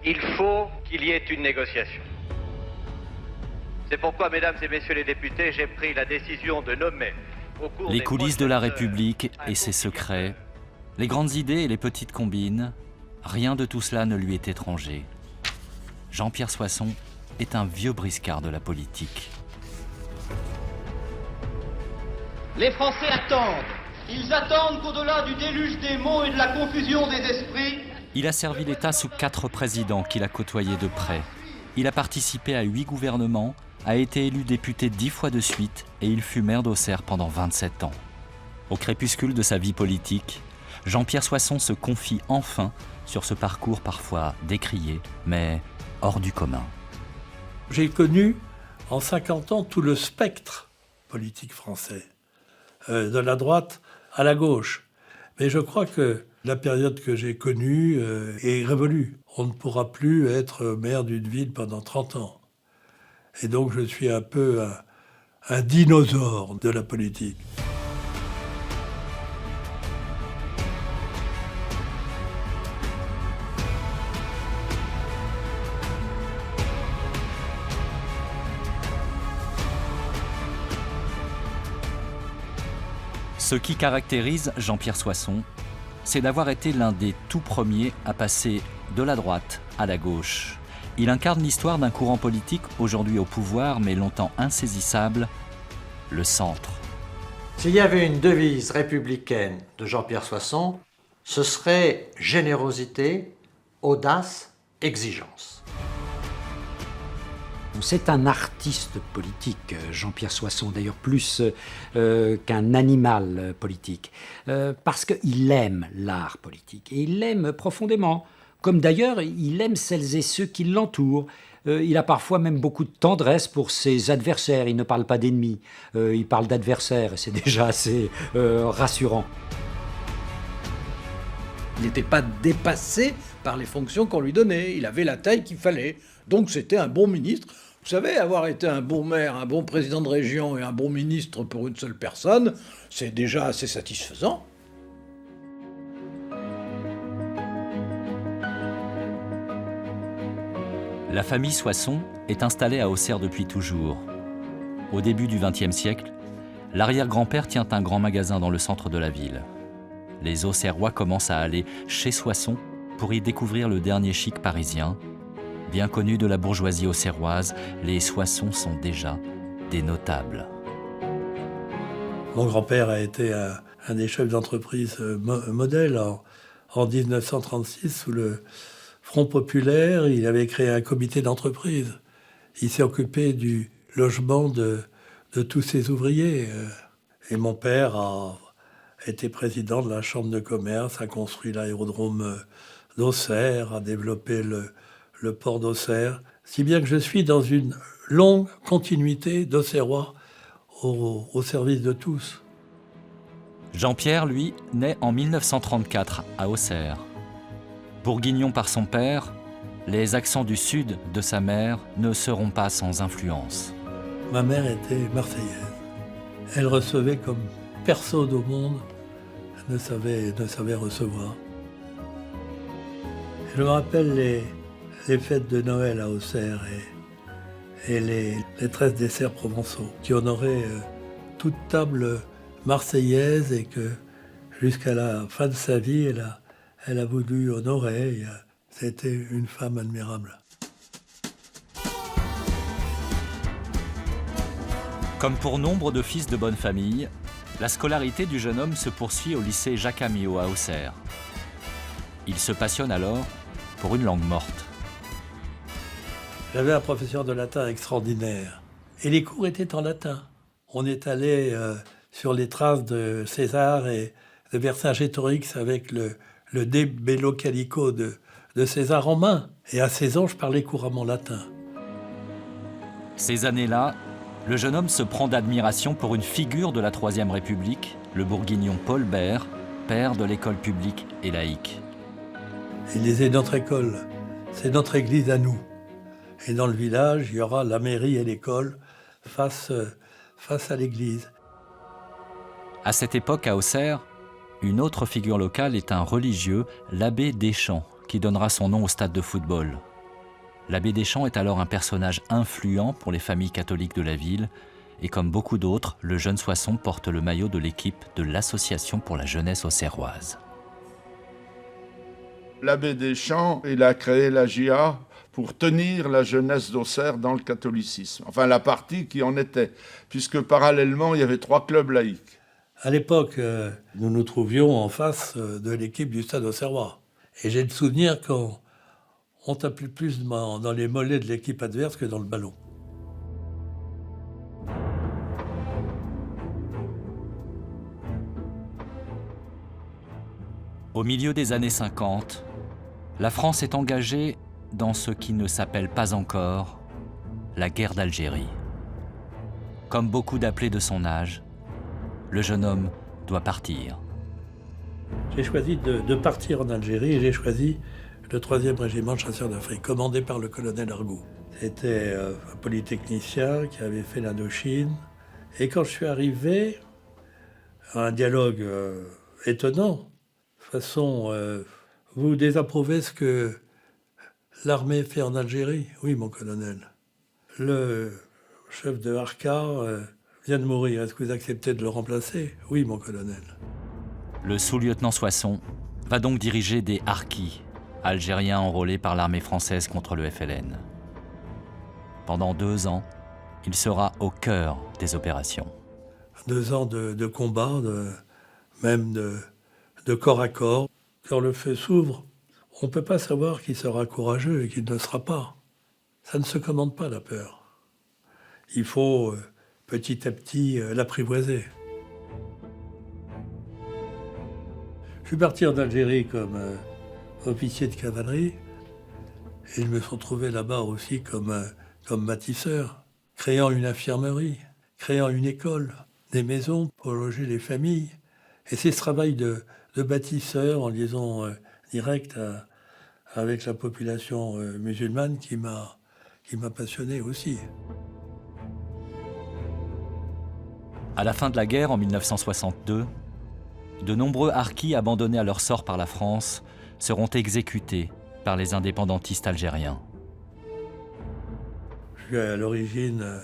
Il faut qu'il y ait une négociation. C'est pourquoi, mesdames et messieurs les députés, j'ai pris la décision de nommer au cours Les des coulisses de la prochaines heures République et ses secrets, les grandes idées et les petites combines, rien de tout cela ne lui est étranger. Jean-Pierre Soisson est un vieux briscard de la politique. Les Français attendent. Ils attendent qu'au-delà du déluge des mots et de la confusion des esprits, Il a servi l'État sous 4 présidents qu'il a côtoyés de près. Il a participé à 8 gouvernements, a été élu député 10 fois de suite et il fut maire d'Auxerre pendant 27 ans. Au crépuscule de sa vie politique, Jean-Pierre Soisson se confie enfin sur ce parcours parfois décrié, mais hors du commun. J'ai connu en 50 ans tout le spectre politique français, de la droite à la gauche. Mais je crois que la période que j'ai connue est révolue. On ne pourra plus être maire d'une ville pendant 30 ans. Et donc je suis un peu un dinosaure de la politique. Ce qui caractérise Jean-Pierre Soisson, c'est d'avoir été l'un des tout premiers à passer de la droite à la gauche. Il incarne l'histoire d'un courant politique aujourd'hui au pouvoir, mais longtemps insaisissable, le centre. S'il y avait une devise républicaine de Jean-Pierre Soisson, ce serait générosité, audace, exigence. C'est un artiste politique, Jean-Pierre Soisson, d'ailleurs plus qu'un animal politique, parce qu'il aime l'art politique, et il l'aime profondément, comme d'ailleurs il aime celles et ceux qui l'entourent. Il a parfois même beaucoup de tendresse pour ses adversaires, il ne parle pas d'ennemis, il parle d'adversaires, et c'est déjà assez rassurant. Il n'était pas dépassé par les fonctions qu'on lui donnait, il avait la taille qu'il fallait, donc c'était un bon ministre. Vous savez, avoir été un bon maire, un bon président de région et un bon ministre pour une seule personne, c'est déjà assez satisfaisant. La famille Soisson est installée à Auxerre depuis toujours. Au début du XXe siècle, l'arrière-grand-père tient un grand magasin dans le centre de la ville. Les Auxerrois commencent à aller chez Soisson pour y découvrir le dernier chic parisien. Bien connus de la bourgeoisie auxerroise, les Soissons sont déjà des notables. Mon grand-père a été un des chefs d'entreprise modèle en 1936 sous le Front populaire. Il avait créé un comité d'entreprise. Il s'est occupé du logement de tous ses ouvriers. Et mon père a été président de la Chambre de commerce, a construit l'aérodrome d'Auxerre, a développé le port d'Auxerre, si bien que je suis dans une longue continuité d'Auxerrois au service de tous. Jean-Pierre, lui, naît en 1934 à Auxerre. Bourguignon par son père, les accents du sud de sa mère ne seront pas sans influence. Ma mère était marseillaise. Elle recevait comme personne au monde ne savait recevoir. Je me rappelle les fêtes de Noël à Auxerre et les 13 desserts provençaux qui honoraient toute table marseillaise et que jusqu'à la fin de sa vie, elle a voulu honorer. C'était une femme admirable. Comme pour nombre de fils de bonne famille, la scolarité du jeune homme se poursuit au lycée Jacques Amiot à Auxerre. Il se passionne alors pour une langue morte. J'avais un professeur de latin extraordinaire. Et les cours étaient en latin. On est allé sur les traces de César et de Vercingétorix avec le De Bello Gallico de César en main. Et à 16 ans, je parlais couramment latin. Ces années-là, le jeune homme se prend d'admiration pour une figure de la Troisième République, le bourguignon Paul Bert, père de l'école publique et laïque. Il disait, notre école, c'est notre église à nous. Et dans le village, il y aura la mairie et l'école face à l'église. À cette époque, à Auxerre, une autre figure locale est un religieux, l'abbé Deschamps, qui donnera son nom au stade de football. L'abbé Deschamps est alors un personnage influent pour les familles catholiques de la ville, et comme beaucoup d'autres, le jeune Soissons porte le maillot de l'équipe de l'Association pour la jeunesse auxerroise. L'abbé Deschamps, il a créé la JA pour tenir la jeunesse d'Auxerre dans le catholicisme. Enfin, la partie qui en était, puisque parallèlement, il y avait 3 clubs laïques. À l'époque, nous nous trouvions en face de l'équipe du Stade auxerrois. Et j'ai le souvenir qu'on tapait plus dans les mollets de l'équipe adverse que dans le ballon. Au milieu des années 50, la France est engagée dans ce qui ne s'appelle pas encore la guerre d'Algérie. Comme beaucoup d'appelés de son âge, le jeune homme doit partir. J'ai choisi de partir en Algérie et j'ai choisi le 3e régiment de chasseurs d'Afrique, commandé par le colonel Argout. C'était un polytechnicien qui avait fait l'Indochine. Et quand je suis arrivé, un dialogue étonnant. De toute façon, vous désapprouvez ce que l'armée fait en Algérie? Oui, mon colonel. Le chef de Harka vient de mourir. Est-ce que vous acceptez de le remplacer? Oui, mon colonel. Le sous-lieutenant Soissons va donc diriger des harkis, algériens enrôlés par l'armée française contre le FLN. Pendant 2 ans, il sera au cœur des opérations. 2 ans de combat, même de corps à corps. Quand le feu s'ouvre, on ne peut pas savoir qui sera courageux et qui ne le sera pas. Ça ne se commande pas, la peur. Il faut petit à petit l'apprivoiser. Je suis parti en Algérie comme officier de cavalerie et je me suis retrouvé là-bas aussi comme bâtisseur, créant une infirmerie, créant une école, des maisons pour loger les familles. Et c'est ce travail de bâtisseur en liaison directe avec la population musulmane qui m'a passionné aussi. À la fin de la guerre, en 1962, de nombreux harkis abandonnés à leur sort par la France seront exécutés par les indépendantistes algériens. Je suis à l'origine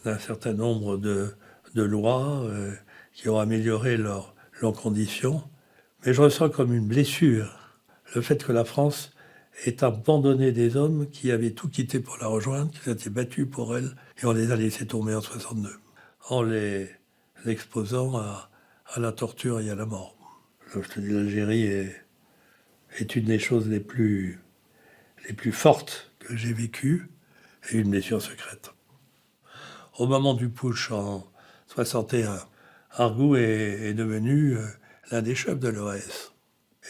d'un certain nombre de lois qui ont amélioré leurs conditions, mais je ressens comme une blessure le fait que la France ait abandonné des hommes qui avaient tout quitté pour la rejoindre, qui s'étaient battus pour elle, et on les a laissés tomber en 62, en les exposant à la torture et à la mort. Je te dis, l'Algérie est une des choses les plus fortes que j'ai vécues, et une blessure secrète. Au moment du putsch en 61, Argout est devenu l'un des chefs de l'OAS.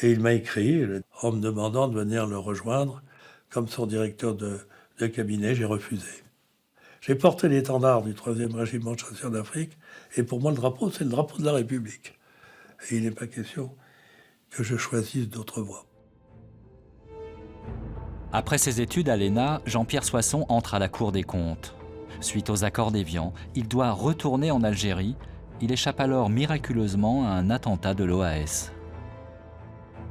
Et il m'a écrit en me demandant de venir le rejoindre comme son directeur de cabinet. J'ai refusé. J'ai porté l'étendard du 3e régiment de chasseurs d'Afrique, et pour moi, le drapeau, c'est le drapeau de la République. Et il n'est pas question que je choisisse d'autres voies. Après ses études à l'ENA, Jean-Pierre Soissons entre à la Cour des comptes. Suite aux accords d'Évian, il doit retourner en Algérie. Il échappe alors miraculeusement à un attentat de l'OAS.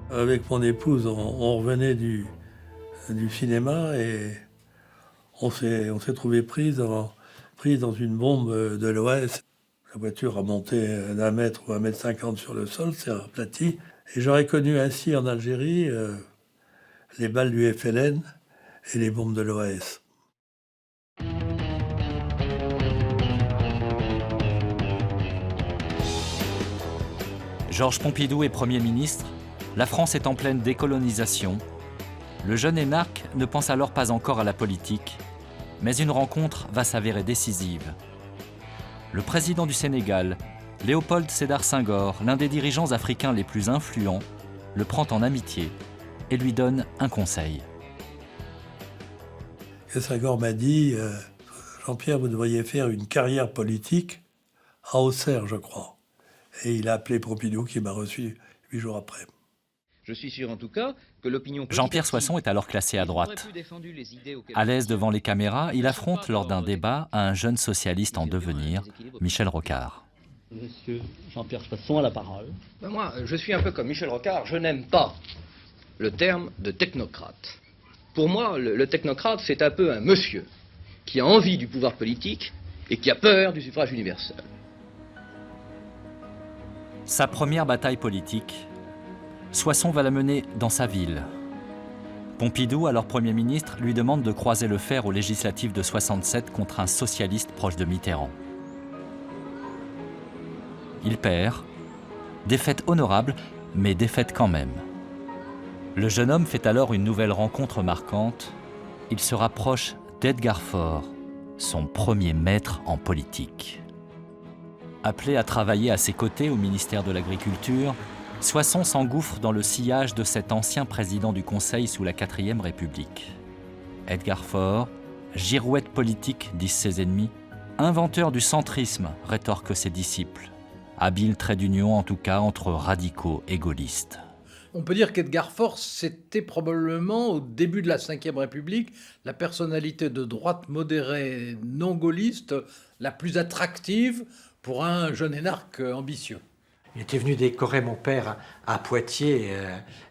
Avec mon épouse, on revenait du cinéma et on s'est trouvé pris dans une bombe de l'OAS. La voiture a monté d'1 mètre ou 1,50 m sur le sol, s'est aplatie. Et j'aurais connu ainsi en Algérie les balles du FLN et les bombes de l'OAS. Georges Pompidou est Premier ministre. La France est en pleine décolonisation. Le jeune énarque ne pense alors pas encore à la politique, mais une rencontre va s'avérer décisive. Le président du Sénégal, Léopold Sédar Senghor, l'un des dirigeants africains les plus influents, le prend en amitié et lui donne un conseil. Et Senghor m'a dit Jean-Pierre, vous devriez faire une carrière politique à Auxerre, je crois. Et il a appelé Pompidou qui m'a reçu 8 jours après. Je suis sûr en tout cas que l'opinion... Jean-Pierre Soissons est alors classé à droite. À l'aise devant les caméras, il affronte lors d'un débat un jeune socialiste en devenir, Michel Rocard. Monsieur Jean-Pierre Soissons a la parole. Moi, je suis un peu comme Michel Rocard, je n'aime pas le terme de technocrate. Pour moi, le technocrate, c'est un peu un monsieur qui a envie du pouvoir politique et qui a peur du suffrage universel. Sa première bataille politique, Soissons va la mener dans sa ville. Pompidou, alors Premier ministre, lui demande de croiser le fer aux législatives de 67 contre un socialiste proche de Mitterrand. Il perd. Défaite honorable, mais défaite quand même. Le jeune homme fait alors une nouvelle rencontre marquante. Il se rapproche d'Edgar Faure, son premier maître en politique. Appelé à travailler à ses côtés au ministère de l'Agriculture, Soissons s'engouffre dans le sillage de cet ancien président du Conseil sous la 4e République. Edgar Faure, girouette politique, disent ses ennemis, inventeur du centrisme, rétorquent ses disciples. Habile trait d'union en tout cas entre radicaux et gaullistes. On peut dire qu'Edgar Faure, c'était probablement, au début de la Ve République, la personnalité de droite modérée non gaulliste la plus attractive pour un jeune énarque ambitieux. Il était venu décorer mon père à Poitiers,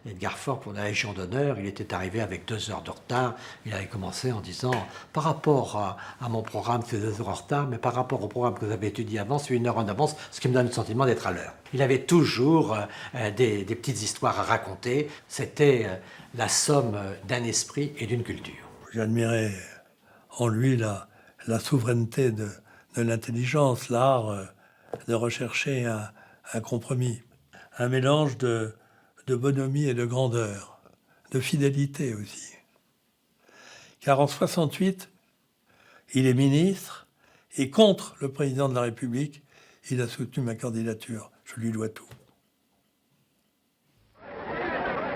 Edgar Faure, pour la Légion d'honneur. Il était arrivé avec 2 heures de retard. Il avait commencé en disant, par rapport à mon programme, c'est 2 heures en retard, mais par rapport au programme que vous avez étudié avant, c'est 1 heure en avance, ce qui me donne le sentiment d'être à l'heure. Il avait toujours des petites histoires à raconter. C'était la somme d'un esprit et d'une culture. J'admirais en lui la souveraineté de l'intelligence, l'art de rechercher un compromis, un mélange de bonhomie et de grandeur, de fidélité aussi. Car en 68, il est ministre et contre le président de la République, il a soutenu ma candidature. Je lui dois tout.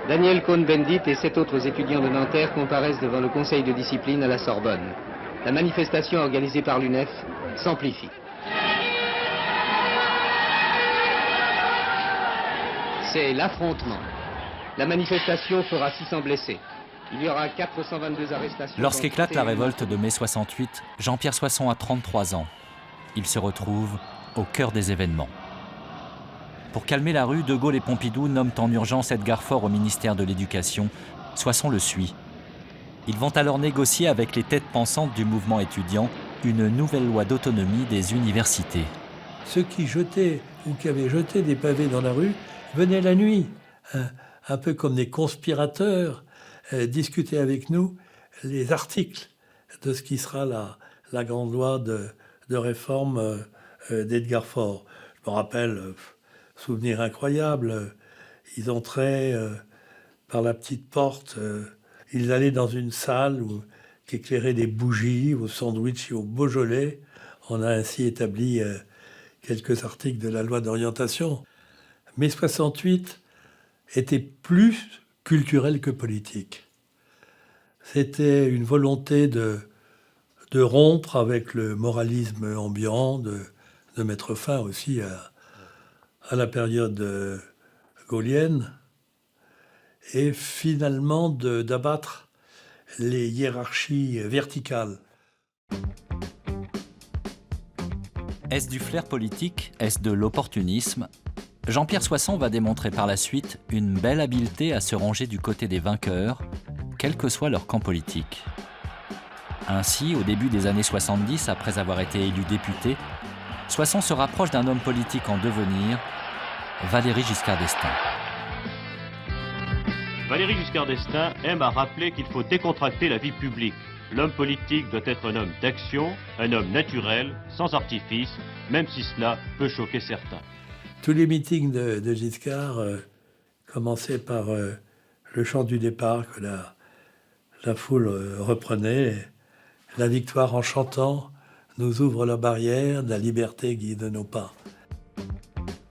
Daniel Cohn-Bendit et 7 autres étudiants de Nanterre comparaissent devant le conseil de discipline à la Sorbonne. La manifestation organisée par l'UNEF s'amplifie. C'est l'affrontement. La manifestation fera 600 blessés. Il y aura 422 arrestations. Lorsqu'éclate la révolte de mai 68, Jean-Pierre Soissons a 33 ans. Il se retrouve au cœur des événements. Pour calmer la rue, De Gaulle et Pompidou nomment en urgence Edgar Faure au ministère de l'Éducation. Soissons le suit. Ils vont alors négocier avec les têtes pensantes du mouvement étudiant une nouvelle loi d'autonomie des universités. Ceux qui jetaient ou qui avaient jeté des pavés dans la rue venaient la nuit, un peu comme des conspirateurs, discuter avec nous les articles de ce qui sera la grande loi de réforme d'Edgar Faure. Je me rappelle, souvenir incroyable, ils entraient par la petite porte, ils allaient dans une salle qui éclairait des bougies, au sandwich et au Beaujolais. On a ainsi établi quelques articles de la loi d'orientation. Mai 68 était plus culturel que politique. C'était une volonté de rompre avec le moralisme ambiant, de mettre fin aussi à la période gaulienne et finalement d'abattre les hiérarchies verticales. Est-ce du flair politique? Est-ce de l'opportunisme? Jean-Pierre Soissons va démontrer par la suite une belle habileté à se ranger du côté des vainqueurs, quel que soit leur camp politique. Ainsi, au début des années 70, après avoir été élu député, Soissons se rapproche d'un homme politique en devenir, Valéry Giscard d'Estaing. Valéry Giscard d'Estaing aime à rappeler qu'il faut décontracter la vie publique. L'homme politique doit être un homme d'action, un homme naturel, sans artifice, même si cela peut choquer certains. Tous les meetings de Giscard commençaient par le chant du départ que la foule reprenait. La victoire en chantant nous ouvre la barrière, la liberté guide nos pas.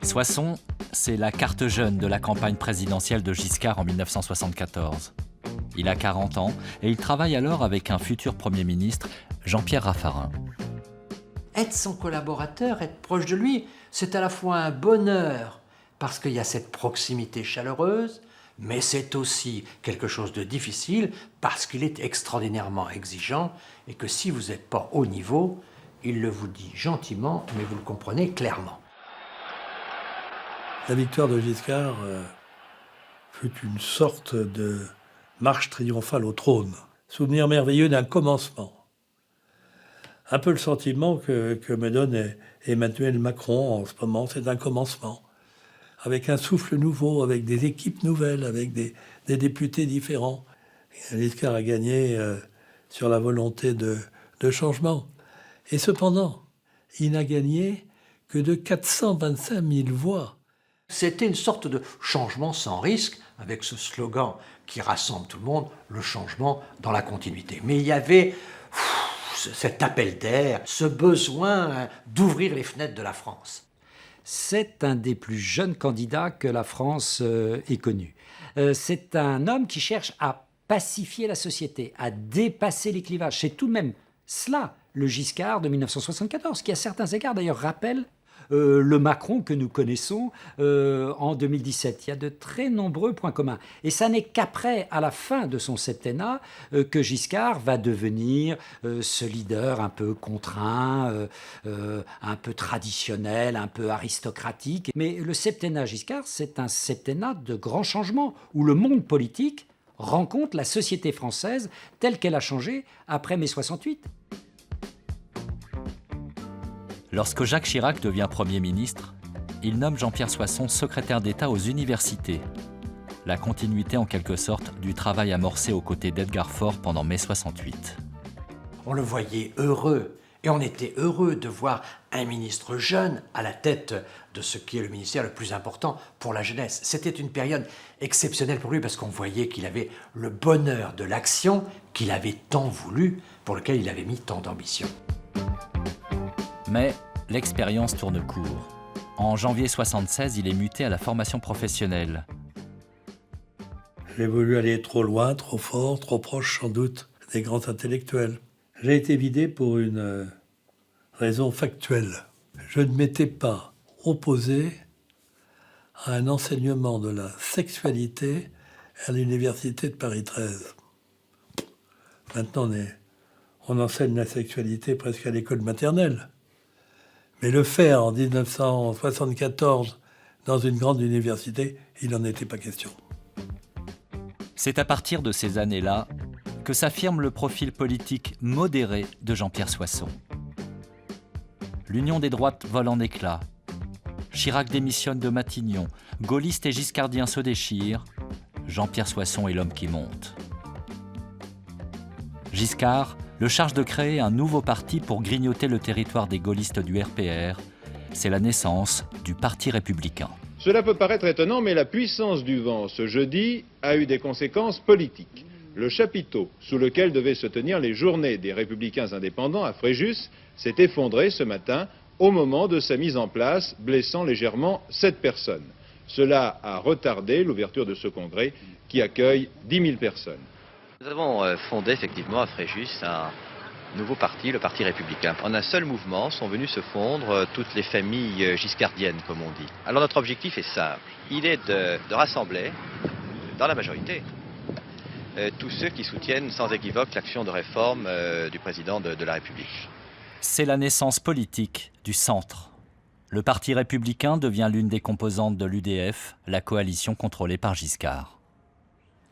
Soissons, c'est la carte jeune de la campagne présidentielle de Giscard en 1974. Il a 40 ans et il travaille alors avec un futur Premier ministre, Jean-Pierre Raffarin. Être son collaborateur, être proche de lui, c'est à la fois un bonheur parce qu'il y a cette proximité chaleureuse, mais c'est aussi quelque chose de difficile parce qu'il est extraordinairement exigeant et que si vous n'êtes pas au niveau, il le vous dit gentiment, mais vous le comprenez clairement. La victoire de Giscard fut une sorte de marche triomphale au trône. souvenir merveilleux d'un commencement. Un peu le sentiment que me donne Emmanuel Macron en ce moment, c'est un commencement. Avec un souffle nouveau, avec des équipes nouvelles, avec des députés différents. Giscard a gagné sur la volonté de changement. Et cependant, il n'a gagné que de 425 000 voix. C'était une sorte de changement sans risque, avec ce slogan qui rassemble tout le monde, le changement dans la continuité. Mais il y avait cet appel d'air, ce besoin d'ouvrir les fenêtres de la France. C'est un des plus jeunes candidats que la France ait connu. C'est un homme qui cherche à pacifier la société, à dépasser les clivages. C'est tout de même cela, le Giscard de 1974, qui à certains égards d'ailleurs rappelle le Macron que nous connaissons en 2017. Il y a de très nombreux points communs. Et ça n'est qu'après, à la fin de son septennat, que Giscard va devenir ce leader un peu contraint, un peu traditionnel, un peu aristocratique. Mais le septennat Giscard, c'est un septennat de grands changements, où le monde politique rencontre la société française telle qu'elle a changé après mai 68. Lorsque Jacques Chirac devient Premier ministre, il nomme Jean-Pierre Soisson secrétaire d'État aux universités. La continuité en quelque sorte du travail amorcé aux côtés d'Edgar Faure pendant mai 68. On le voyait heureux, et on était heureux de voir un ministre jeune à la tête de ce qui est le ministère le plus important pour la jeunesse. C'était une période exceptionnelle pour lui parce qu'on voyait qu'il avait le bonheur de l'action qu'il avait tant voulu, pour lequel il avait mis tant d'ambition. Mais l'expérience tourne court. En janvier 1976, il est muté à la formation professionnelle. J'ai voulu aller trop loin, trop fort, trop proche sans doute des grands intellectuels. J'ai été vidé pour une raison factuelle. Je ne m'étais pas opposé à un enseignement de la sexualité à l'université de Paris 13. Maintenant, on enseigne la sexualité presque à l'école maternelle. Mais le faire en 1974 dans une grande université, il n'en était pas question. C'est à partir de ces années-là que s'affirme le profil politique modéré de Jean-Pierre Soisson. L'union des droites vole en éclats. Chirac démissionne de Matignon, gaullistes et giscardiens se déchirent. Jean-Pierre Soisson est l'homme qui monte. Giscard le charge de créer un nouveau parti pour grignoter le territoire des gaullistes du RPR. C'est la naissance du Parti républicain. Cela peut paraître étonnant, mais la puissance du vent ce jeudi a eu des conséquences politiques. Le chapiteau sous lequel devaient se tenir les journées des Républicains indépendants à Fréjus s'est effondré ce matin au moment de sa mise en place, blessant légèrement 7 personnes. Cela a retardé l'ouverture de ce congrès qui accueille 10 000 personnes. Nous avons fondé effectivement à Fréjus un nouveau parti, le Parti républicain. En un seul mouvement sont venues se fondre toutes les familles giscardiennes, comme on dit. Alors notre objectif est simple, il est de rassembler dans la majorité tous ceux qui soutiennent sans équivoque l'action de réforme du président de la République. C'est la naissance politique du centre. Le Parti républicain devient l'une des composantes de l'UDF, la coalition contrôlée par Giscard.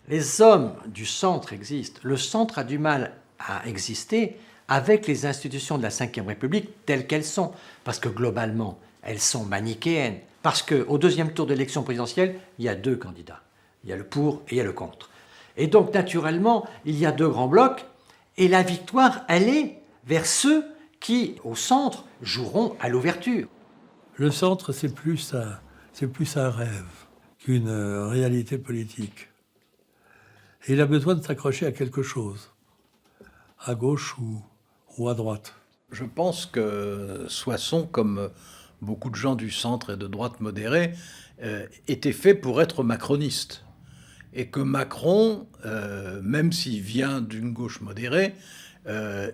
Les hommes du centre existent. Le centre a du mal à exister avec les institutions de la Ve République telles qu'elles sont. Parce que globalement, elles sont manichéennes. Parce qu'au deuxième tour de l'élection présidentielle, il y a 2 candidats. Il y a le pour et il y a le contre. Et donc, naturellement, il y a 2 grands blocs. Et la victoire, elle est vers ceux qui, au centre, joueront à l'ouverture. Le centre, c'est plus un rêve qu'une réalité politique. Et il a besoin de s'accrocher à quelque chose, à gauche ou à droite. Je pense que Soisson, comme beaucoup de gens du centre et de droite modérée, était fait pour être macroniste. Et que Macron, même s'il vient d'une gauche modérée,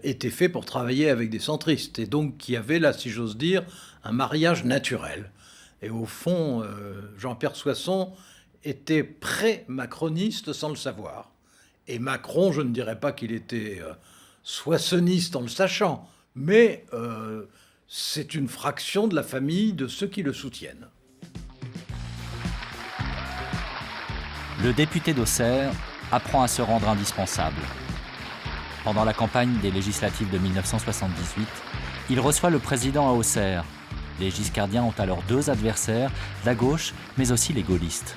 était fait pour travailler avec des centristes. Et donc qu'il y avait là, si j'ose dire, un mariage naturel. Et au fond, Jean-Pierre Soisson était pré-macroniste sans le savoir. Et Macron, je ne dirais pas qu'il était soissonniste en le sachant, mais c'est une fraction de la famille de ceux qui le soutiennent. Le député d'Auxerre apprend à se rendre indispensable. Pendant la campagne des législatives de 1978, il reçoit le président à Auxerre. Les giscardiens ont alors deux adversaires, la gauche, mais aussi les gaullistes.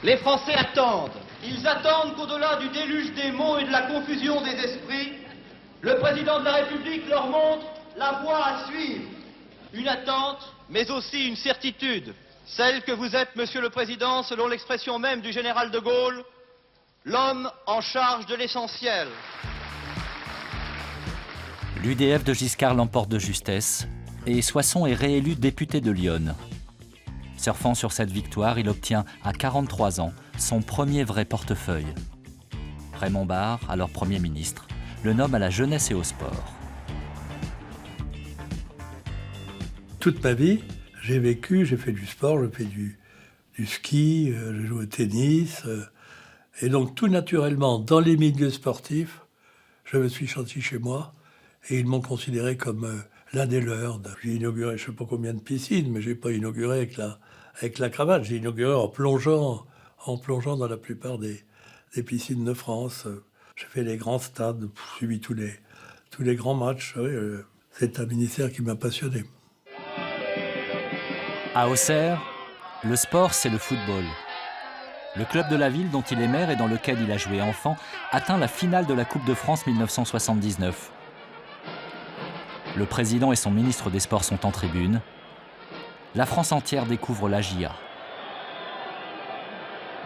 Les Français attendent. Ils attendent qu'au-delà du déluge des mots et de la confusion des esprits, le président de la République leur montre la voie à suivre. Une attente, mais aussi une certitude. Celle que vous êtes, Monsieur le Président, selon l'expression même du général de Gaulle, l'homme en charge de l'essentiel. L'UDF de Giscard l'emporte de justesse et Soissons est réélu député de l'Yonne. Surfant sur cette victoire, il obtient à 43 ans son premier vrai portefeuille. Raymond Barre, alors Premier ministre, le nomme à la jeunesse et au sport. Toute ma vie, j'ai fait du sport, j'ai fait du ski, j'ai joué au tennis. Et donc tout naturellement, dans les milieux sportifs, je me suis senti chez moi et ils m'ont considéré comme l'un des leurs. J'ai inauguré je ne sais pas combien de piscines, mais je n'ai pas inauguré avec la cravate. J'ai inauguré en plongeant dans la plupart des piscines de France. J'ai fait les grands stades, suivi tous les grands matchs. Oui, c'est un ministère qui m'a passionné. À Auxerre, le sport, c'est le football. Le club de la ville dont il est maire et dans lequel il a joué enfant atteint la finale de la Coupe de France 1979. Le président et son ministre des Sports sont en tribune. La France entière découvre la GIA.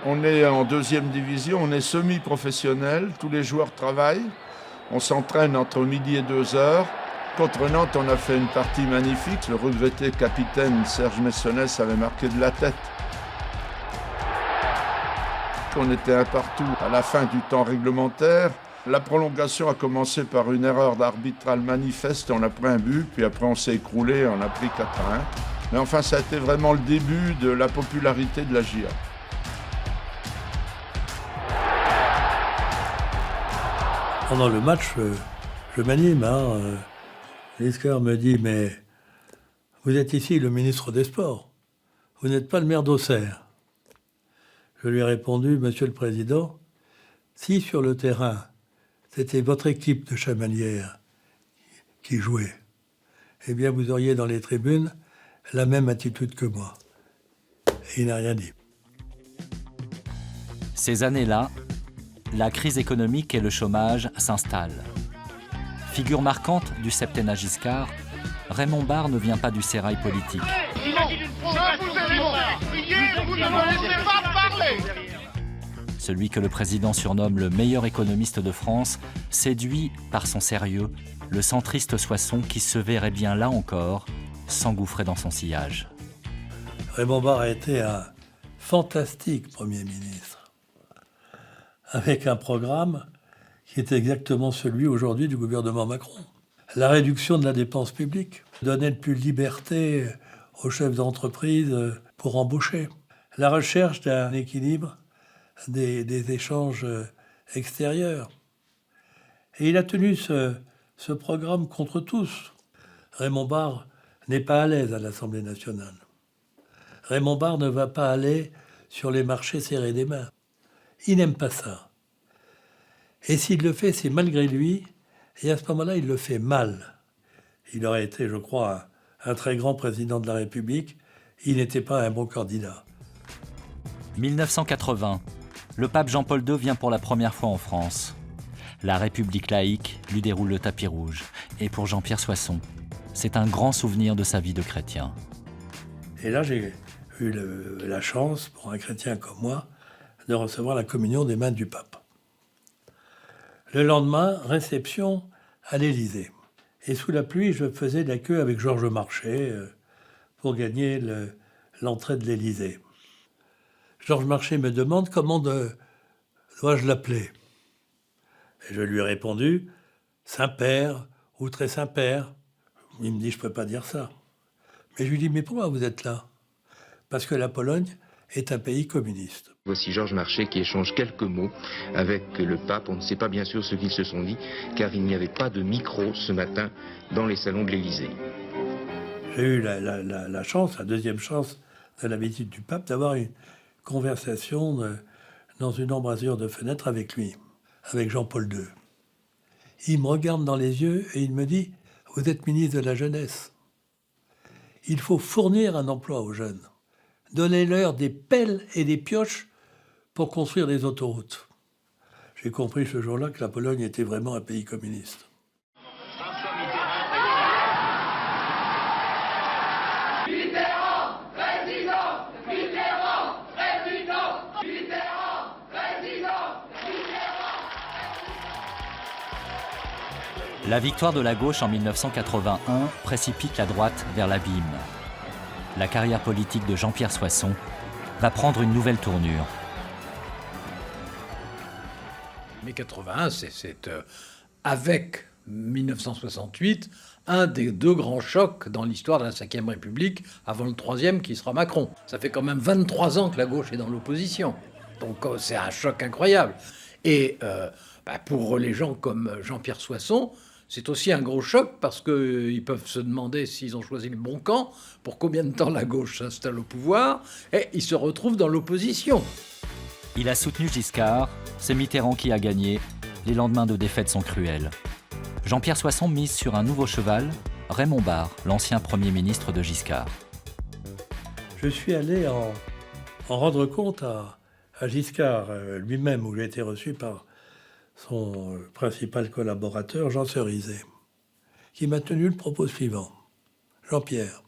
On est en deuxième division, on est semi-professionnel, tous les joueurs travaillent. On s'entraîne entre midi et 2h. Contre Nantes, on a fait une partie magnifique. Le regretté capitaine Serge Messonès avait marqué de la tête. On était un partout à la fin du temps réglementaire. La prolongation a commencé par une erreur d'arbitrale manifeste. On a pris un but, puis après on s'est écroulé, on a pris 4-1. Mais enfin, ça a été vraiment le début de la popularité de la GIA. Pendant le match, je m'anime. Giscard me dit, mais vous êtes ici le ministre des Sports. Vous n'êtes pas le maire d'Auxerre. Je lui ai répondu, Monsieur le Président, si sur le terrain, c'était votre équipe de Chamalières qui jouait, eh bien vous auriez dans les tribunes la même attitude que moi. Et il n'a rien dit. Ces années-là, la crise économique et le chômage s'installent. Figure marquante du septennat Giscard, Raymond Barre ne vient pas du sérail politique. Celui que le président surnomme le meilleur économiste de France séduit par son sérieux le centriste Soissons qui se verrait bien là encore s'engouffrer dans son sillage. Raymond Barre a été un fantastique Premier ministre, avec un programme qui est exactement celui aujourd'hui du gouvernement Macron. La réduction de la dépense publique, donner plus de liberté aux chefs d'entreprise pour embaucher. La recherche d'un équilibre des échanges extérieurs. Et il a tenu ce programme contre tous. Raymond Barre n'est pas à l'aise à l'Assemblée nationale. Raymond Barre ne va pas aller sur les marchés serrer des mains. Il n'aime pas ça. Et s'il le fait, c'est malgré lui. Et à ce moment-là, il le fait mal. Il aurait été, je crois, un très grand président de la République. Il n'était pas un bon candidat. 1980, le pape Jean-Paul II vient pour la première fois en France. La République laïque lui déroule le tapis rouge. Et pour Jean-Pierre Soissons, c'est un grand souvenir de sa vie de chrétien. Et là, j'ai eu la chance, pour un chrétien comme moi, de recevoir la communion des mains du pape. Le lendemain, réception à l'Élysée. Et sous la pluie, je faisais la queue avec Georges Marchais pour gagner l'entrée de l'Élysée. Georges Marchais me demande comment dois-je l'appeler. Et je lui ai répondu « Saint-Père » ou « Très Saint-Père ». Il me dit « Je ne peux pas dire ça ». Mais je lui dis « Mais pourquoi vous êtes là ?» Parce que la Pologne est un pays communiste. Voici Georges Marchais qui échange quelques mots avec le pape. On ne sait pas bien sûr ce qu'ils se sont dit, car il n'y avait pas de micro ce matin dans les salons de l'Élysée. J'ai eu la chance, la deuxième chance de la visite du pape, d'avoir une conversation dans une embrasure de fenêtre avec lui, avec Jean-Paul II. Il me regarde dans les yeux et il me dit « Vous êtes ministre de la Jeunesse. Il faut fournir un emploi aux jeunes. Donnez-leur des pelles et des pioches pour construire des autoroutes. » J'ai compris ce jour-là que la Pologne était vraiment un pays communiste. La victoire de la gauche en 1981 précipite la droite vers l'abîme. La carrière politique de Jean-Pierre Soisson va prendre une nouvelle tournure. Mais 81, c'est avec 1968, un des deux grands chocs dans l'histoire de la Ve République, avant le troisième qui sera Macron. Ça fait quand même 23 ans que la gauche est dans l'opposition. Donc c'est un choc incroyable. Et pour les gens comme Jean-Pierre Soisson, c'est aussi un gros choc parce qu'ils peuvent se demander s'ils ont choisi le bon camp, pour combien de temps la gauche s'installe au pouvoir, et ils se retrouvent dans l'opposition. Il a soutenu Giscard, c'est Mitterrand qui a gagné, les lendemains de défaite sont cruels. Jean-Pierre Soisson mise sur un nouveau cheval, Raymond Barre, l'ancien Premier ministre de Giscard. Je suis allé en rendre compte à Giscard lui-même, où j'ai été reçu par son principal collaborateur, Jean Cerizet, qui m'a tenu le propos suivant. « Jean-Pierre,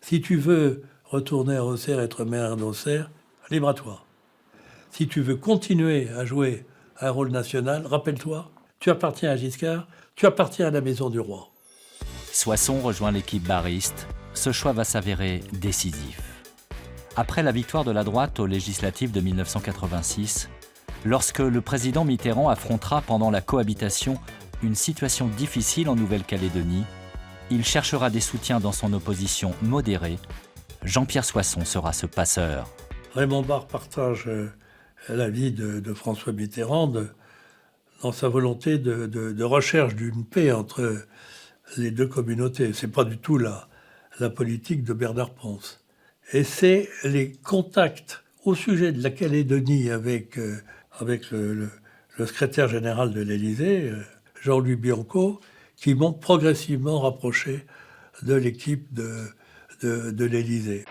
si tu veux retourner à Auxerre, être maire d'Auxerre, libre à toi. Si tu veux continuer à jouer un rôle national, rappelle-toi, tu appartiens à Giscard, tu appartiens à la maison du roi. » Soisson rejoint l'équipe barriste. Ce choix va s'avérer décisif. Après la victoire de la droite aux législatives de 1986, lorsque le président Mitterrand affrontera pendant la cohabitation une situation difficile en Nouvelle-Calédonie, il cherchera des soutiens dans son opposition modérée. Jean-Pierre Soisson sera ce passeur. Raymond Barre partage l'avis de François Mitterrand dans sa volonté de recherche d'une paix entre les deux communautés. Ce n'est pas du tout la politique de Bernard Pons. Et c'est les contacts au sujet de la Calédonie avec le secrétaire général de l'Élysée, Jean-Louis Bianco, qui m'ont progressivement rapproché de l'équipe de l'Élysée.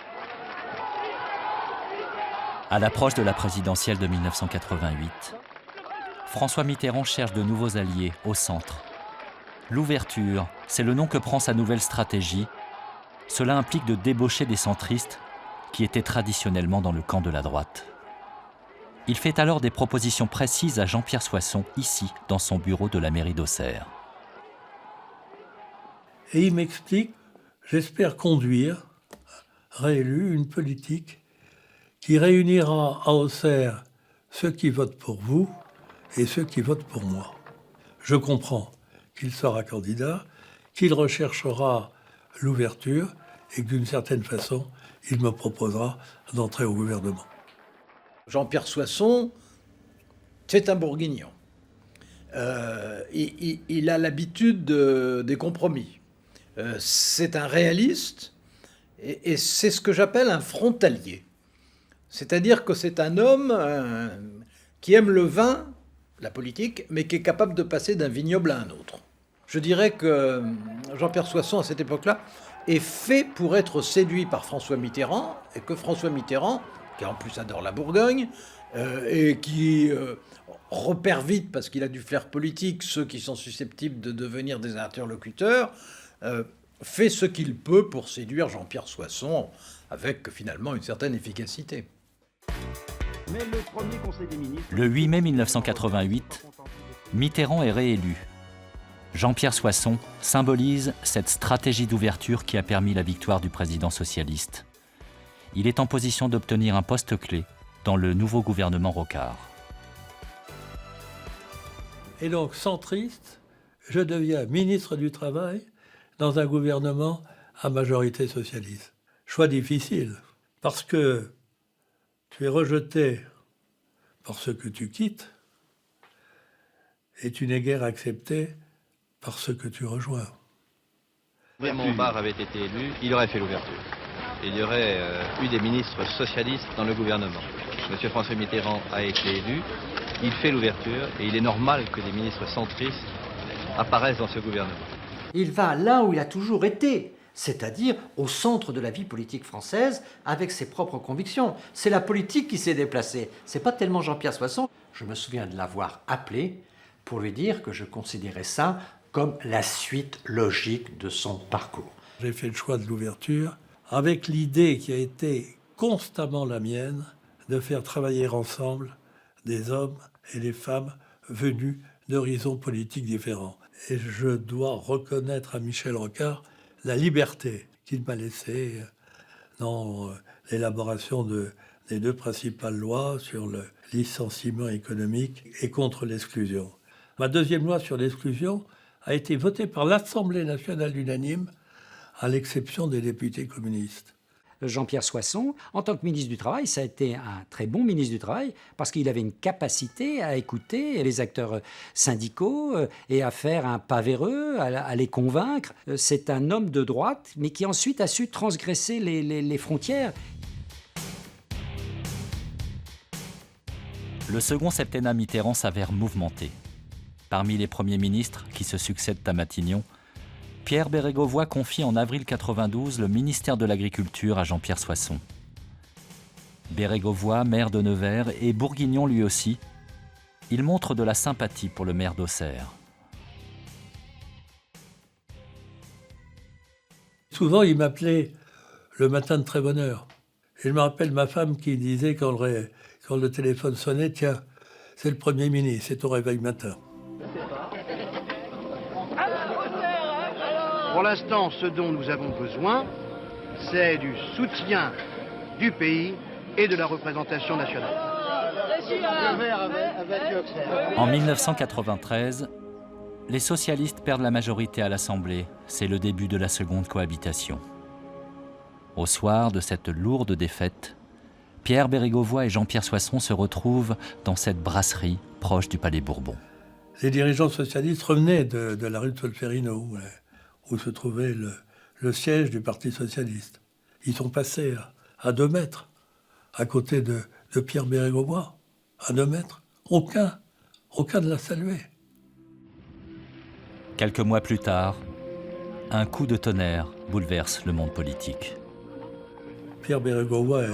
À l'approche de la présidentielle de 1988, François Mitterrand cherche de nouveaux alliés au centre. L'ouverture, c'est le nom que prend sa nouvelle stratégie. Cela implique de débaucher des centristes qui étaient traditionnellement dans le camp de la droite. Il fait alors des propositions précises à Jean-Pierre Soisson, ici, dans son bureau de la mairie d'Auxerre. Et il m'explique, j'espère conduire, réélu, une politique qui réunira à Auxerre ceux qui votent pour vous et ceux qui votent pour moi. Je comprends qu'il sera candidat, qu'il recherchera l'ouverture et que d'une certaine façon, il me proposera d'entrer au gouvernement. Jean-Pierre Soisson, c'est un bourguignon. Il a l'habitude des compromis. C'est un réaliste et c'est ce que j'appelle un frontalier. C'est-à-dire que c'est un homme qui aime le vin, la politique, mais qui est capable de passer d'un vignoble à un autre. Je dirais que Jean-Pierre Soisson, à cette époque-là, est fait pour être séduit par François Mitterrand, et que François Mitterrand, qui en plus adore la Bourgogne, et qui repère vite, parce qu'il a du flair politique, ceux qui sont susceptibles de devenir des interlocuteurs, fait ce qu'il peut pour séduire Jean-Pierre Soisson, avec finalement une certaine efficacité. Mais le premier Conseil des ministres... Le 8 mai 1988, Mitterrand est réélu. Jean-Pierre Soisson symbolise cette stratégie d'ouverture qui a permis la victoire du président socialiste. Il est en position d'obtenir un poste clé dans le nouveau gouvernement Rocard. Et donc, centriste, je deviens ministre du Travail dans un gouvernement à majorité socialiste. Choix difficile, parce que tu es rejeté par ce que tu quittes et tu n'es guère accepté par ce que tu rejoins. Raymond Barre avait été élu, il aurait fait l'ouverture. Il y aurait eu des ministres socialistes dans le gouvernement. Monsieur François Mitterrand a été élu, il fait l'ouverture et il est normal que des ministres centristes apparaissent dans ce gouvernement. Il va là où il a toujours été, c'est-à-dire au centre de la vie politique française avec ses propres convictions. C'est la politique qui s'est déplacée. C'est pas tellement Jean-Pierre Soisson. Je me souviens de l'avoir appelé pour lui dire que je considérais ça comme la suite logique de son parcours. J'ai fait le choix de l'ouverture avec l'idée qui a été constamment la mienne de faire travailler ensemble des hommes et des femmes venus d'horizons politiques différents. Et je dois reconnaître à Michel Rocard la liberté qu'il m'a laissée dans l'élaboration des deux principales lois sur le licenciement économique et contre l'exclusion. Ma deuxième loi sur l'exclusion a été votée par l'Assemblée nationale unanime, à l'exception des députés communistes. Jean-Pierre Soisson, en tant que ministre du Travail, ça a été un très bon ministre du Travail parce qu'il avait une capacité à écouter les acteurs syndicaux et à faire un pas vers eux, à les convaincre. C'est un homme de droite, mais qui ensuite a su transgresser les frontières. Le second septennat Mitterrand s'avère mouvementé. Parmi les premiers ministres qui se succèdent à Matignon, Pierre Bérégovoy confie en avril 92 le ministère de l'Agriculture à Jean-Pierre Soisson. Bérégovoy, maire de Nevers, et bourguignon lui aussi, il montre de la sympathie pour le maire d'Auxerre. Souvent, il m'appelait le matin de très bonne heure. Et je me rappelle ma femme qui disait quand le téléphone sonnait, « Tiens, c'est le Premier ministre, c'est au réveil matin. » Pour l'instant, ce dont nous avons besoin, c'est du soutien du pays et de la représentation nationale. En 1993, les socialistes perdent la majorité à l'Assemblée. C'est le début de la seconde cohabitation. Au soir de cette lourde défaite, Pierre Bérégovoy et Jean-Pierre Soisson se retrouvent dans cette brasserie proche du Palais Bourbon. Les dirigeants socialistes revenaient de la rue de Solferino, où se trouvait le siège du Parti socialiste. Ils sont passés à 2 mètres, à côté de Pierre Bérégovoy, à 2 mètres. Aucun ne l'a salué. Quelques mois plus tard, un coup de tonnerre bouleverse le monde politique. Pierre Bérégovoy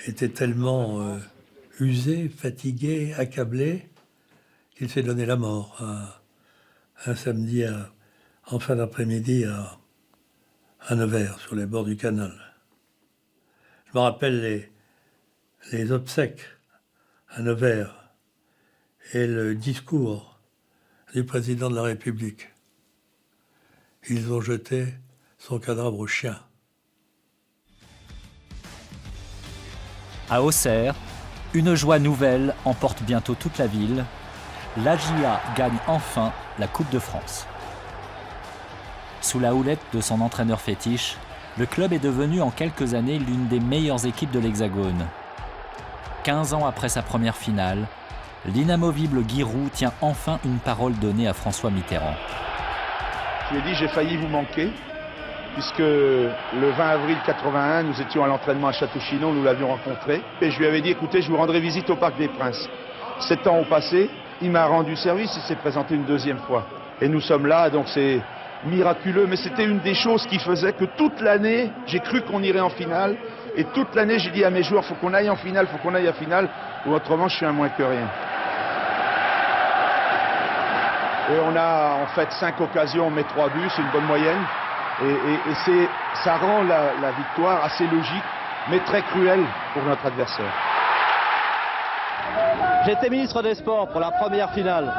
était tellement usé, fatigué, accablé, qu'il s'est donné la mort un samedi en fin d'après-midi à Nevers, sur les bords du canal. Je me rappelle les obsèques à Nevers et le discours du président de la République. Ils ont jeté son cadavre au chien. À Auxerre, une joie nouvelle emporte bientôt toute la ville. L'AGIA gagne enfin la Coupe de France. Sous la houlette de son entraîneur fétiche, le club est devenu en quelques années l'une des meilleures équipes de l'Hexagone. 15 ans après sa première finale, l'inamovible Giroud tient enfin une parole donnée à François Mitterrand. Je lui ai dit, j'ai failli vous manquer, puisque le 20 avril 81, nous étions à l'entraînement à Château-Chinon, nous l'avions rencontré, et je lui avais dit, écoutez, je vous rendrai visite au Parc des Princes. 7 ans ont passé, il m'a rendu service, il s'est présenté une 2e fois. Et nous sommes là, donc c'est miraculeux, mais c'était une des choses qui faisait que toute l'année, j'ai cru qu'on irait en finale, et toute l'année, j'ai dit à mes joueurs, faut qu'on aille en finale, faut qu'on aille en finale, ou autrement, je suis un moins que rien. Et on a en fait 5 occasions, on met 3 buts, c'est une bonne moyenne, et ça rend la victoire assez logique, mais très cruelle pour notre adversaire. J'étais ministre des Sports pour la première finale.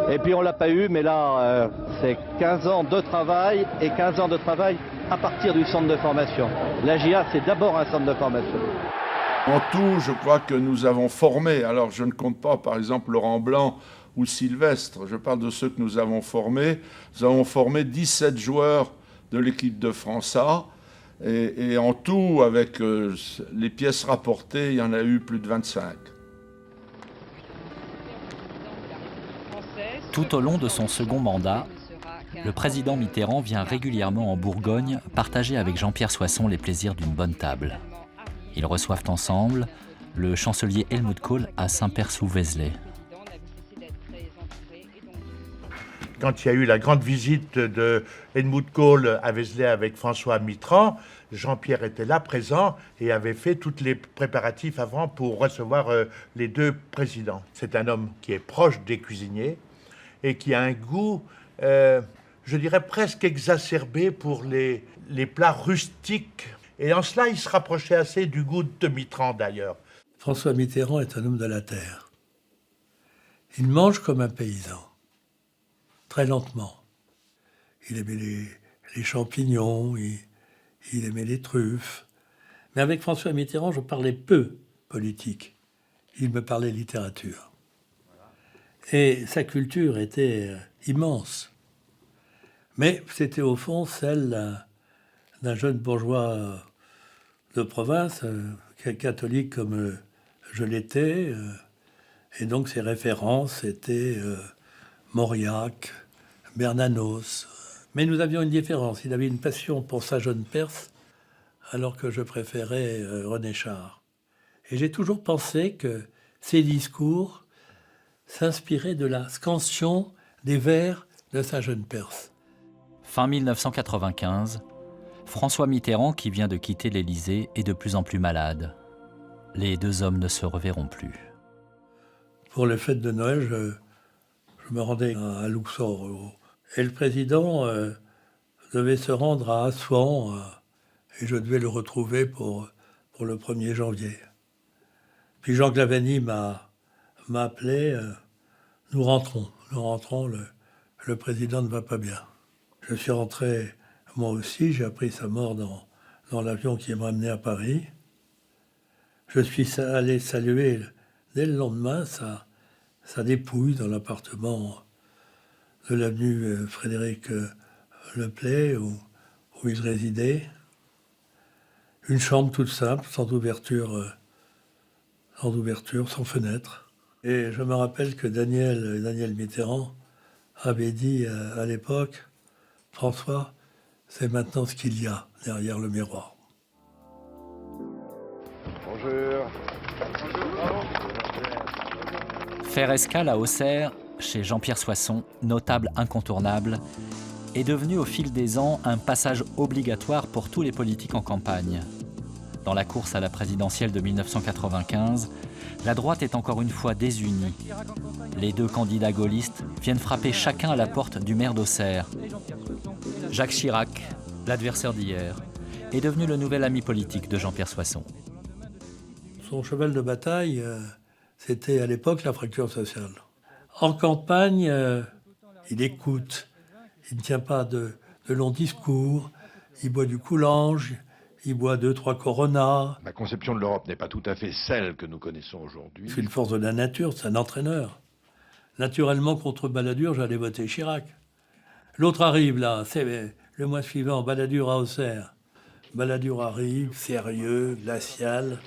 Et puis on ne l'a pas eu, mais là, c'est 15 ans de travail, et 15 ans de travail à partir du centre de formation. L'AGIA, c'est d'abord un centre de formation. En tout, je crois que nous avons formé, alors je ne compte pas par exemple Laurent Blanc ou Sylvestre, je parle de ceux que nous avons formés. Nous avons formé 17 joueurs de l'équipe de France A, et en tout, avec les pièces rapportées, il y en a eu plus de 25. Tout au long de son second mandat, le président Mitterrand vient régulièrement en Bourgogne partager avec Jean-Pierre Soisson les plaisirs d'une bonne table. Ils reçoivent ensemble le chancelier Helmut Kohl à Saint-Père-sous-Vézelay. Quand il y a eu la grande visite de Helmut Kohl à Vézelay avec François Mitterrand, Jean-Pierre était là, présent, et avait fait tous les préparatifs avant pour recevoir les deux présidents. C'est un homme qui est proche des cuisiniers et qui a un goût, je dirais, presque exacerbé pour les plats rustiques. Et en cela, il se rapprochait assez du goût de Mitterrand, d'ailleurs. François Mitterrand est un homme de la terre. Il mange comme un paysan, très lentement. Il aimait les champignons, il aimait les truffes. Mais avec François Mitterrand, je parlais peu politique. Il me parlait littérature. Et sa culture était immense. Mais c'était au fond celle d'un jeune bourgeois de province, catholique comme je l'étais. Et donc ses références étaient Mauriac, Bernanos. Mais nous avions une différence. Il avait une passion pour sa jeune Perse, alors que je préférais René Char. Et j'ai toujours pensé que ses discours s'inspiraient de la scansion des vers de sa jeune Perse. Fin 1995, François Mitterrand, qui vient de quitter l'Élysée, est de plus en plus malade. Les deux hommes ne se reverront plus. Pour les fêtes de Noël, je me rendais à Luxor. Et le président devait se rendre à Assouan, et je devais le retrouver pour le 1er janvier. Puis Jean Glavany m'a appelé, nous rentrons, le président ne va pas bien. Je suis rentré, moi aussi, j'ai appris sa mort dans l'avion qui m'a amené à Paris. Je suis allé saluer dès le lendemain sa dépouille dans l'appartement de l'avenue Frédéric Leplay, où il résidait. Une chambre toute simple, sans ouverture, sans fenêtre. Et je me rappelle que Daniel Mitterrand avait dit à l'époque, François, c'est maintenant ce qu'il y a derrière le miroir. Bonjour. Faire escale à Auxerre, chez Jean-Pierre Soisson, notable incontournable, est devenu au fil des ans un passage obligatoire pour tous les politiques en campagne. Dans la course à la présidentielle de 1995, la droite est encore une fois désunie. Les deux candidats gaullistes viennent frapper chacun à la porte du maire d'Auxerre. Jacques Chirac, l'adversaire d'hier, est devenu le nouvel ami politique de Jean-Pierre Soisson. Son cheval de bataille, c'était à l'époque la fracture sociale. En campagne, il écoute, il ne tient pas de longs discours, il boit du coulange, il boit 2-3 Corona. Ma conception de l'Europe n'est pas tout à fait celle que nous connaissons aujourd'hui. C'est une force de la nature, c'est un entraîneur. Naturellement, contre Balladur, j'allais voter Chirac. L'autre arrive là, c'est le mois suivant, Balladur à Auxerre. Balladur arrive, sérieux, glacial.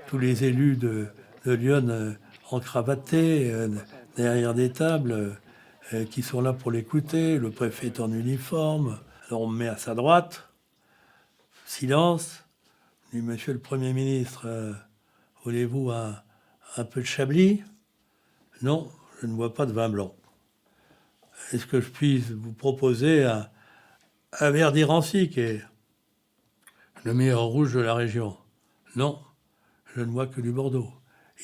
Tous les élus de Lyon encravatés, derrière des tables, qui sont là pour l'écouter. Le préfet est en uniforme. Alors on me met à sa droite. Silence. Je dis, Monsieur le Premier ministre, voulez-vous un peu de Chablis? Non, je ne bois pas de vin blanc. Est-ce que je puisse vous proposer un Verdi Rancy, qui est le meilleur rouge de la région? Non, je ne bois que du Bordeaux.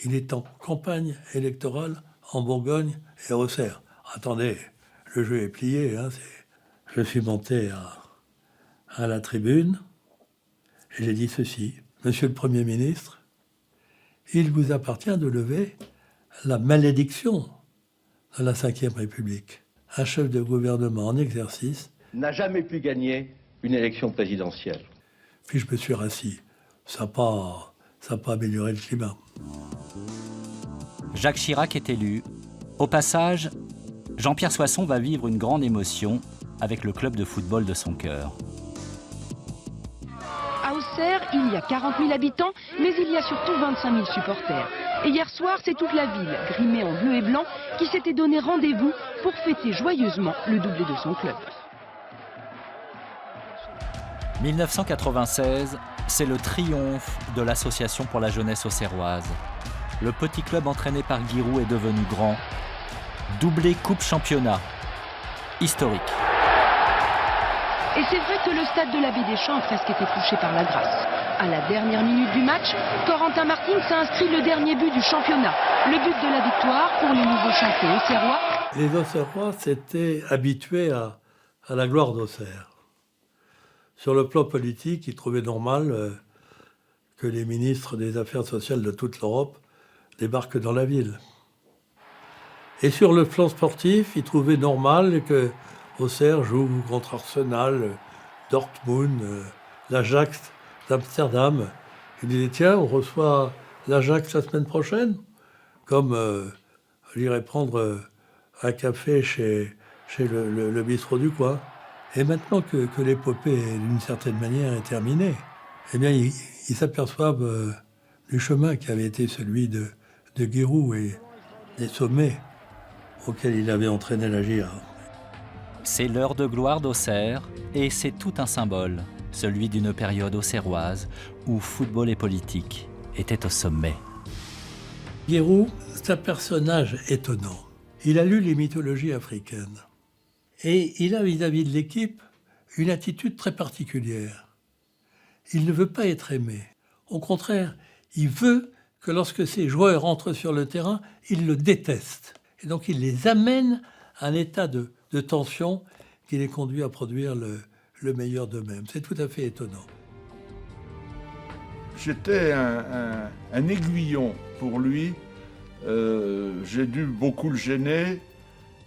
Il est en campagne électorale en Bourgogne et à Auxerre. Attendez, le jeu est plié. Hein, je suis monté à la tribune et j'ai dit ceci. Monsieur le Premier ministre, il vous appartient de lever la malédiction de la Ve République. Un chef de gouvernement en exercice n'a jamais pu gagner une élection présidentielle. Puis je me suis rassis. Ça n'a pas amélioré le climat. Jacques Chirac est élu. Au passage, Jean-Pierre Soisson va vivre une grande émotion avec le club de football de son cœur. À Auxerre, il y a 40 000 habitants, mais il y a surtout 25 000 supporters. Et hier soir, c'est toute la ville, grimée en bleu et blanc, qui s'était donné rendez-vous pour fêter joyeusement le doublé de son club. 1996, C'est le triomphe de l'association pour la jeunesse auxerroise. Le petit club entraîné par Giroud est devenu grand. Doublé coupe championnat. Historique. Et c'est vrai que le stade de la Baie des Champs a presque été touché par la grâce. À la dernière minute du match, Corentin Martins a inscrit le dernier but du championnat. Le but de la victoire pour les nouveaux champions auxerrois. Les Auxerrois s'étaient habitués à la gloire d'Auxerre. Sur le plan politique, ils trouvaient normal que les ministres des Affaires sociales de toute l'Europe débarquent dans la ville. Et sur le plan sportif, ils trouvaient normal que Auxerre joue contre Arsenal, Dortmund, l'Ajax d'Amsterdam. Ils disaient, tiens, on reçoit l'Ajax la semaine prochaine, comme j'irais prendre un café chez le bistrot du coin. Et maintenant que l'épopée, d'une certaine manière, est terminée, eh bien, ils s'aperçoivent du chemin qui avait été celui de Giroud et des sommets auxquels il avait entraîné la GIA. C'est l'heure de gloire d'Auxerre et c'est tout un symbole, celui d'une période auxerroise où football et politique étaient au sommet. Giroud, c'est un personnage étonnant. Il a lu les mythologies africaines. Et il a vis-à-vis de l'équipe une attitude très particulière. Il ne veut pas être aimé. Au contraire, il veut que lorsque ses joueurs entrent sur le terrain, il le détestent. Et donc il les amène à un état de tension qui les conduit à produire le meilleur d'eux-mêmes. C'est tout à fait étonnant. J'étais un aiguillon pour lui. J'ai dû beaucoup le gêner,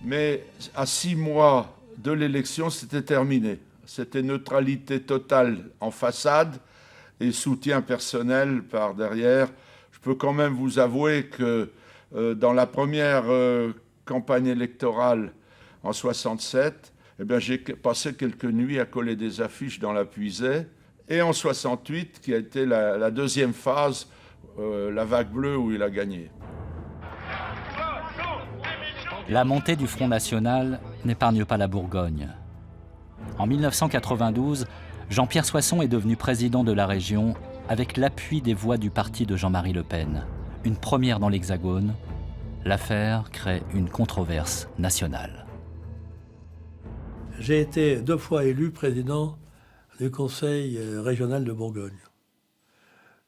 mais à 6 mois de l'élection, c'était terminé. C'était neutralité totale en façade et soutien personnel par derrière. Je peux quand même vous avouer que dans la première campagne électorale en 67, eh bien, j'ai passé quelques nuits à coller des affiches dans la Puisaye. Et en 68, qui a été la deuxième phase, la vague bleue où il a gagné. La montée du Front National n'épargne pas la Bourgogne. En 1992, Jean-Pierre Soisson est devenu président de la région avec l'appui des voix du parti de Jean-Marie Le Pen. Une première dans l'Hexagone, l'affaire crée une controverse nationale. J'ai été 2 fois élu président du Conseil régional de Bourgogne.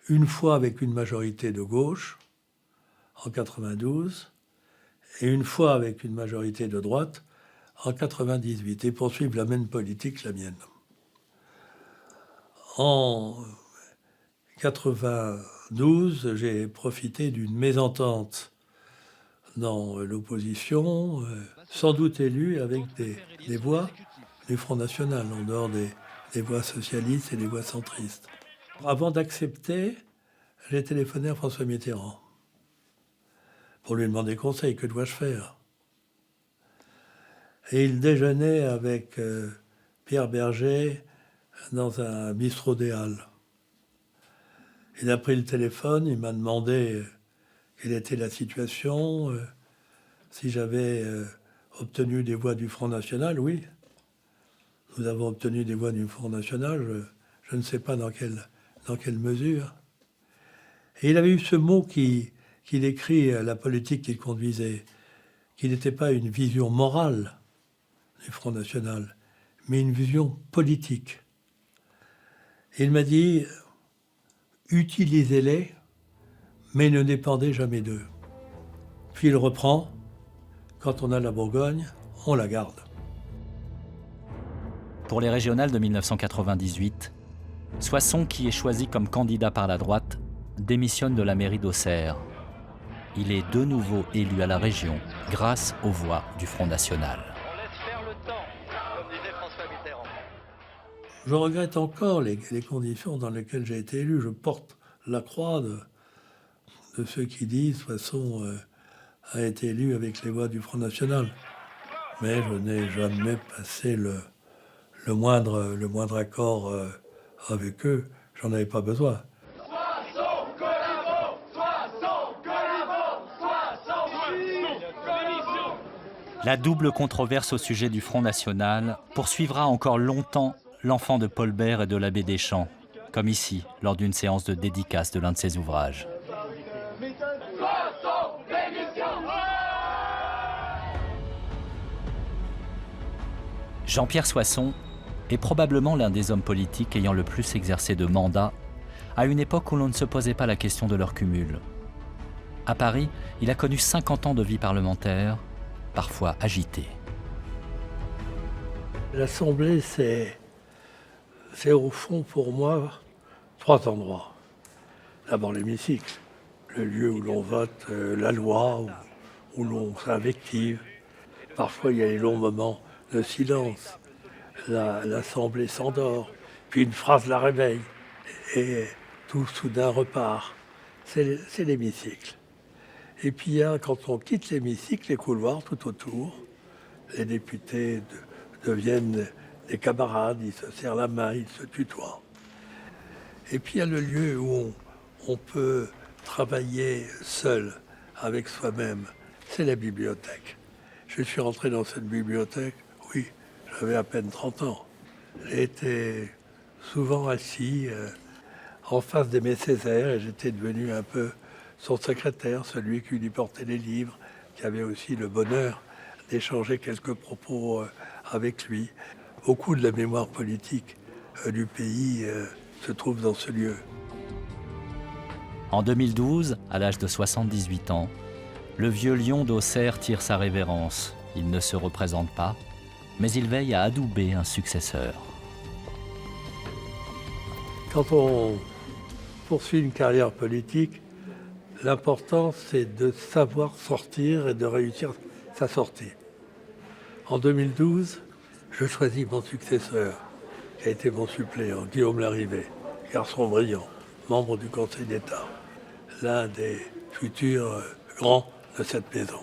Une fois avec une majorité de gauche, en 92, et une fois avec une majorité de droite, en 98, et poursuivre la même politique, la mienne. En 92, j'ai profité d'une mésentente dans l'opposition, sans doute élue avec des voix du Front National, en dehors des voix socialistes et des voix centristes. Avant d'accepter, j'ai téléphoné à François Mitterrand pour lui demander conseil, que dois-je faire? Et il déjeunait avec Pierre Berger dans un bistrot des Halles. Il a pris le téléphone, il m'a demandé quelle était la situation, si j'avais obtenu des voix du Front National. Oui, nous avons obtenu des voix du Front National, je ne sais pas dans quelle mesure. Et il avait eu ce mot qui décrit la politique qu'il conduisait, qui n'était pas une vision morale du Front National, mais une vision politique. Et il m'a dit, utilisez-les, mais ne dépendez jamais d'eux. Puis il reprend, quand on a la Bourgogne, on la garde. Pour les régionales de 1998, Soisson, qui est choisi comme candidat par la droite, démissionne de la mairie d'Auxerre. Il est de nouveau élu à la région grâce aux voix du Front National. Je regrette encore les conditions dans lesquelles j'ai été élu. Je porte la croix de ceux qui disent Soisson a été élu avec les voix du Front National. Mais je n'ai jamais passé le moindre accord avec eux. J'en avais pas besoin. La double controverse au sujet du Front National poursuivra encore longtemps l'enfant de Paul Bert et de l'abbé Deschamps. comme ici, lors d'une séance de dédicace de l'un de ses ouvrages. Jean-Pierre Soisson est probablement l'un des hommes politiques ayant le plus exercé de mandats à une époque où l'on ne se posait pas la question de leur cumul. À Paris, il a connu 50 ans de vie parlementaire, parfois agitée. L'Assemblée, c'est au fond pour moi 3 endroits. D'abord l'hémicycle, le lieu où l'on vote la loi, où l'on s'invective. Parfois il y a les longs moments de silence. L'Assemblée s'endort, puis une phrase la réveille et tout soudain repart. C'est l'hémicycle. Et puis il y a, quand on quitte l'hémicycle, les couloirs tout autour. Les députés deviennent des camarades, ils se serrent la main, ils se tutoient. Et puis il y a le lieu où on peut travailler seul, avec soi-même, c'est la bibliothèque. Je suis rentré dans cette bibliothèque, oui, j'avais à peine 30 ans. J'étais souvent assis en face d'Aimé Césaire et j'étais devenu un peu son secrétaire, celui qui lui portait les livres, qui avait aussi le bonheur d'échanger quelques propos avec lui. Beaucoup de la mémoire politique du pays se trouve dans ce lieu. En 2012, à l'âge de 78 ans, le vieux lion d'Auxerre tire sa révérence. Il ne se représente pas, mais il veille à adouber un successeur. Quand on poursuit une carrière politique, l'important c'est de savoir sortir et de réussir sa sortie. En 2012, je choisis mon successeur, qui a été mon suppléant, Guillaume Larrivé, garçon brillant, membre du Conseil d'État, l'un des futurs grands de cette maison.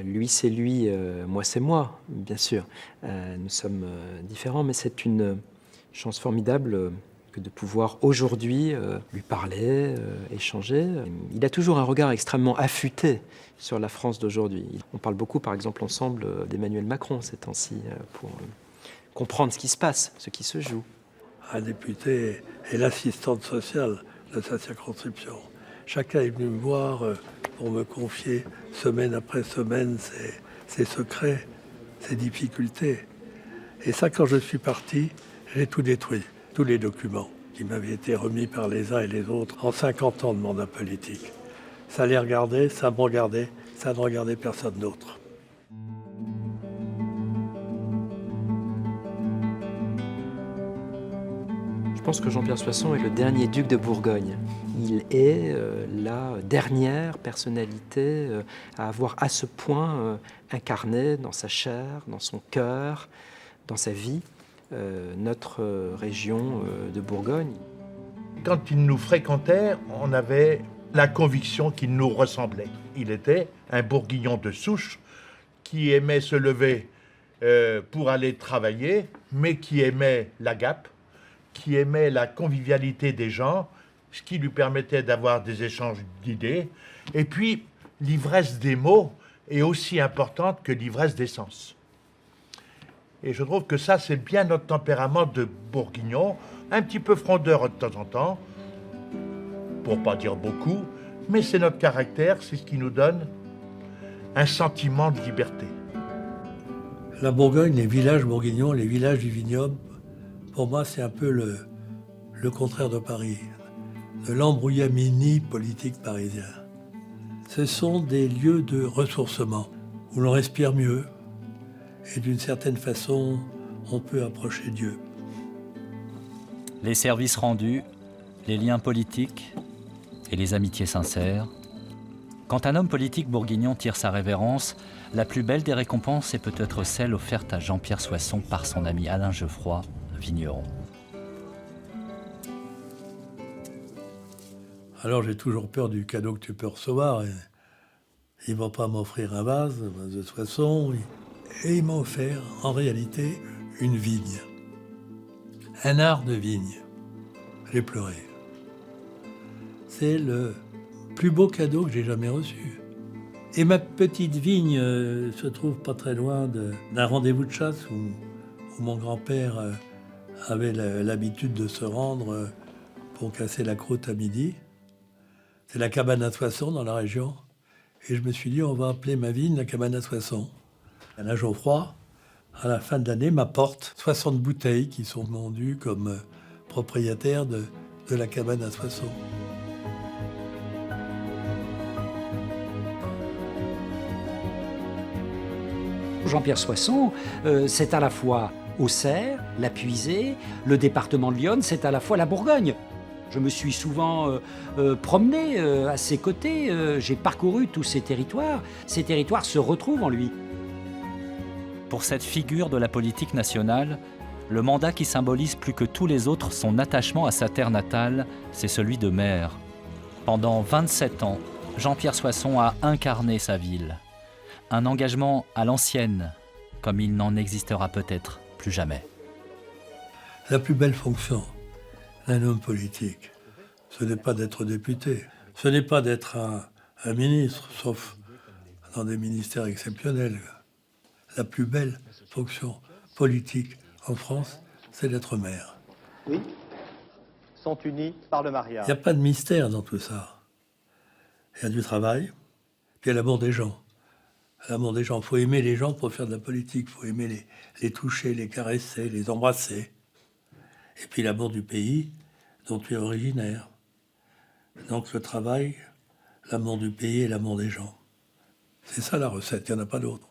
Lui, c'est lui, moi, c'est moi, bien sûr. Nous sommes différents, mais c'est une chance formidable que de pouvoir aujourd'hui lui parler, échanger. Il a toujours un regard extrêmement affûté sur la France d'aujourd'hui. On parle beaucoup, par exemple, ensemble d'Emmanuel Macron ces temps-ci, pour comprendre ce qui se passe, ce qui se joue. Un député est l'assistante sociale de sa circonscription. Chacun est venu me voir pour me confier, semaine après semaine, ses secrets, ses difficultés. Et ça, quand je suis parti, j'ai tout détruit, tous les documents qui m'avaient été remis par les uns et les autres en 50 ans de mandat politique. Ça les regardait, ça me regardait, ça ne regardait personne d'autre. Je pense que Jean-Pierre Soisson est le dernier duc de Bourgogne. Il est la dernière personnalité à avoir à ce point incarné dans sa chair, dans son cœur, dans sa vie, notre région de Bourgogne. Quand il nous fréquentait, on avait la conviction qu'il nous ressemblait. Il était un bourguignon de souche qui aimait se lever pour aller travailler, mais qui aimait l'agape, qui aimait la convivialité des gens, ce qui lui permettait d'avoir des échanges d'idées. Et puis, l'ivresse des mots est aussi importante que l'ivresse des sens. Et je trouve que ça, c'est bien notre tempérament de bourguignon, un petit peu frondeur de temps en temps, pour pas dire beaucoup, mais c'est notre caractère, c'est ce qui nous donne un sentiment de liberté. La Bourgogne, les villages bourguignons, les villages du vignoble, pour moi, c'est un peu le contraire de Paris, de l'embrouillamini politique parisien. Ce sont des lieux de ressourcement, où l'on respire mieux, et d'une certaine façon, on peut approcher Dieu. Les services rendus, les liens politiques et les amitiés sincères. Quand un homme politique bourguignon tire sa révérence, la plus belle des récompenses est peut-être celle offerte à Jean-Pierre Soisson par son ami Alain Geoffroy, vigneron. Alors j'ai toujours peur du cadeau que tu peux recevoir. Il ne va pas m'offrir un vase de Soisson. Et il m'a offert, en réalité, une vigne. Un art de vigne. J'ai pleuré. C'est le plus beau cadeau que j'ai jamais reçu. Et ma petite vigne se trouve pas très loin d'un rendez-vous de chasse où mon grand-père avait l'habitude de se rendre pour casser la croûte à midi. C'est la cabane à Soissons dans la région. Et je me suis dit, on va appeler ma vigne la cabane à Soissons. Alain Geoffroy, à la fin de l'année, m'apporte 60 bouteilles qui sont vendues comme propriétaire de la cabane à Soissons. Jean-Pierre Soissons, c'est à la fois Auxerre, la Puisée, le département de l'Yonne, c'est à la fois la Bourgogne. Je me suis souvent promené à ses côtés, j'ai parcouru tous ces territoires se retrouvent en lui. Pour cette figure de la politique nationale, le mandat qui symbolise plus que tous les autres son attachement à sa terre natale, c'est celui de maire. Pendant 27 ans, Jean-Pierre Soissons a incarné sa ville. Un engagement à l'ancienne, comme il n'en existera peut-être plus jamais. La plus belle fonction d'un homme politique, ce n'est pas d'être député, ce n'est pas d'être un ministre, sauf dans des ministères exceptionnels. La plus belle fonction politique en France, c'est d'être maire. Oui, sont unis par le mariage. Il n'y a pas de mystère dans tout ça. Il y a du travail, puis il y a l'amour des gens. L'amour des gens, il faut aimer les gens pour faire de la politique, il faut aimer les toucher, les caresser, les embrasser. Et puis l'amour du pays dont tu es originaire. Donc le travail, l'amour du pays et l'amour des gens. C'est ça la recette, il n'y en a pas d'autre.